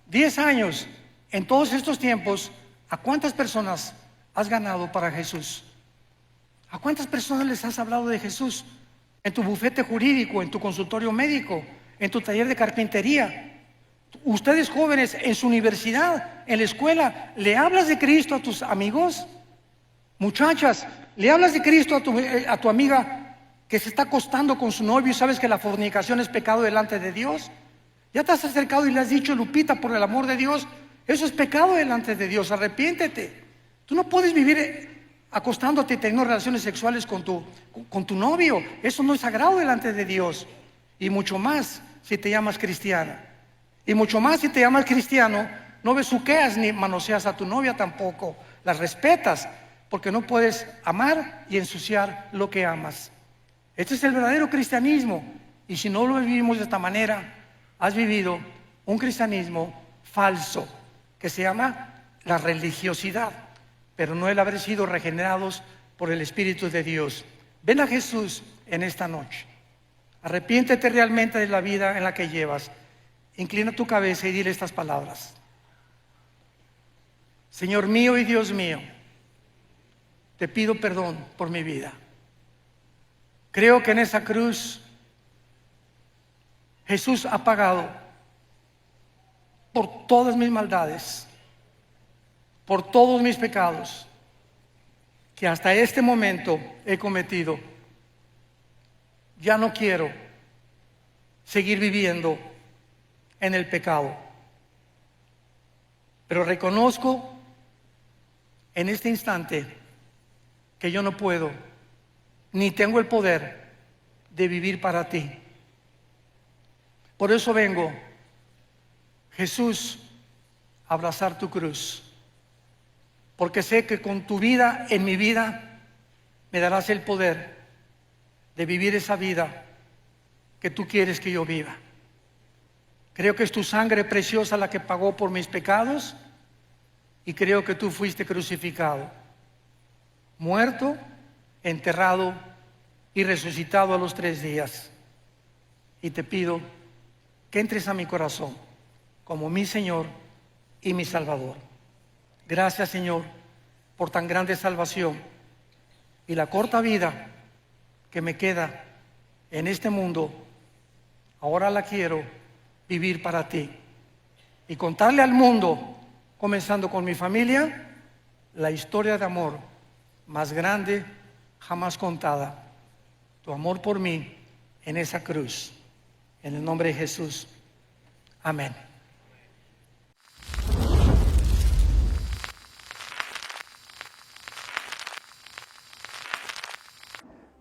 10 años. En todos estos tiempos, ¿a cuántas personas has ganado para Jesús? ¿A cuántas personas les has hablado de Jesús? En tu bufete jurídico, en tu consultorio médico, en tu taller de carpintería. Ustedes jóvenes en su universidad, en la escuela, ¿le hablas de Cristo a tus amigos? Muchachas, ¿le hablas de Cristo a tu amiga que se está acostando con su novio y sabes que la fornicación es pecado delante de Dios? ¿Ya te has acercado y le has dicho, Lupita, por el amor de Dios, eso es pecado delante de Dios, arrepiéntete? Tú no puedes vivir acostándote y teniendo relaciones sexuales con tu novio. Eso no es sagrado delante de Dios. Y mucho más si te llamas cristiana. Y mucho más si te llamas cristiano, no besuqueas ni manoseas a tu novia tampoco. Las respetas, porque no puedes amar y ensuciar lo que amas. Este es el verdadero cristianismo. Y si no lo vivimos de esta manera, has vivido un cristianismo falso, que se llama la religiosidad, pero no el haber sido regenerados por el Espíritu de Dios. Ven a Jesús en esta noche. Arrepiéntete realmente de la vida en la que llevas. Inclina tu cabeza y dile estas palabras. Señor mío y Dios mío, te pido perdón por mi vida. Creo que en esa cruz Jesús ha pagado por todas mis maldades, por todos mis pecados que hasta este momento he cometido. Ya no quiero seguir viviendo en el pecado, pero reconozco en este instante que yo no puedo ni tengo el poder de vivir para ti. Por eso vengo, Jesús, a abrazar tu cruz, porque sé que con tu vida en mi vida me darás el poder de vivir esa vida que tú quieres que yo viva. Creo que es tu sangre preciosa la que pagó por mis pecados y creo que tú fuiste crucificado, muerto, enterrado y resucitado a los 3 días. Y te pido que entres a mi corazón como mi Señor y mi Salvador. Gracias, Señor, por tan grande salvación y la corta vida que me queda en este mundo. Ahora la quiero vivir para ti y contarle al mundo, comenzando con mi familia, la historia de amor más grande jamás contada. Tu amor por mí en esa cruz. En el nombre de Jesús. Amén.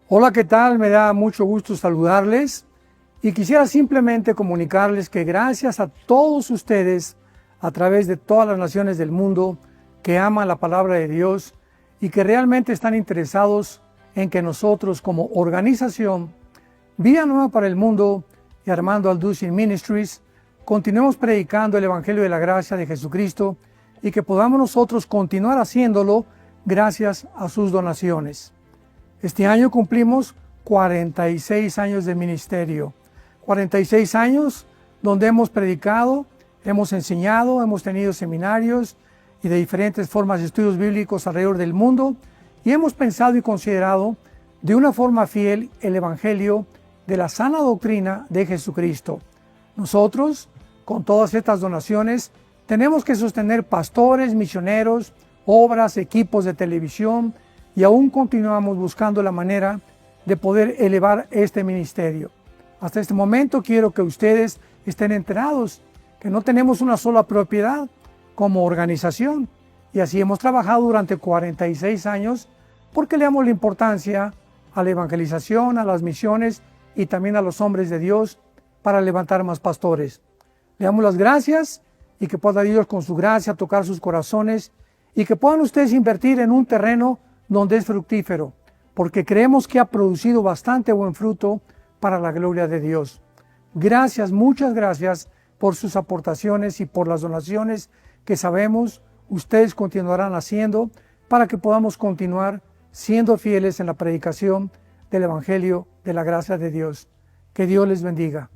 Hola, ¿qué tal? Me da mucho gusto saludarles y quisiera simplemente comunicarles que gracias a todos ustedes a través de todas las naciones del mundo que aman la palabra de Dios y que realmente están interesados en que nosotros como organización Vida Nueva para el Mundo y Armando Alducin Ministries continuemos predicando el Evangelio de la gracia de Jesucristo y que podamos nosotros continuar haciéndolo gracias a sus donaciones. Este año cumplimos 46 años de ministerio, 46 años donde hemos predicado, hemos enseñado, hemos tenido seminarios y de diferentes formas de estudios bíblicos alrededor del mundo y hemos pensado y considerado de una forma fiel el Evangelio de la sana doctrina de Jesucristo. Nosotros, con todas estas donaciones, tenemos que sostener pastores, misioneros, obras, equipos de televisión y aún continuamos buscando la manera de poder elevar este ministerio. Hasta este momento quiero que ustedes estén enterados que no tenemos una sola propiedad como organización y así hemos trabajado durante 46 años porque le damos la importancia a la evangelización, a las misiones y también a los hombres de Dios para levantar más pastores. Le damos las gracias y que pueda Dios con su gracia tocar sus corazones y que puedan ustedes invertir en un terreno donde es fructífero, porque creemos que ha producido bastante buen fruto para la gloria de Dios. Gracias, muchas gracias por sus aportaciones y por las donaciones que sabemos ustedes continuarán haciendo para que podamos continuar siendo fieles en la predicación del Evangelio de la gracia de Dios. Que Dios les bendiga.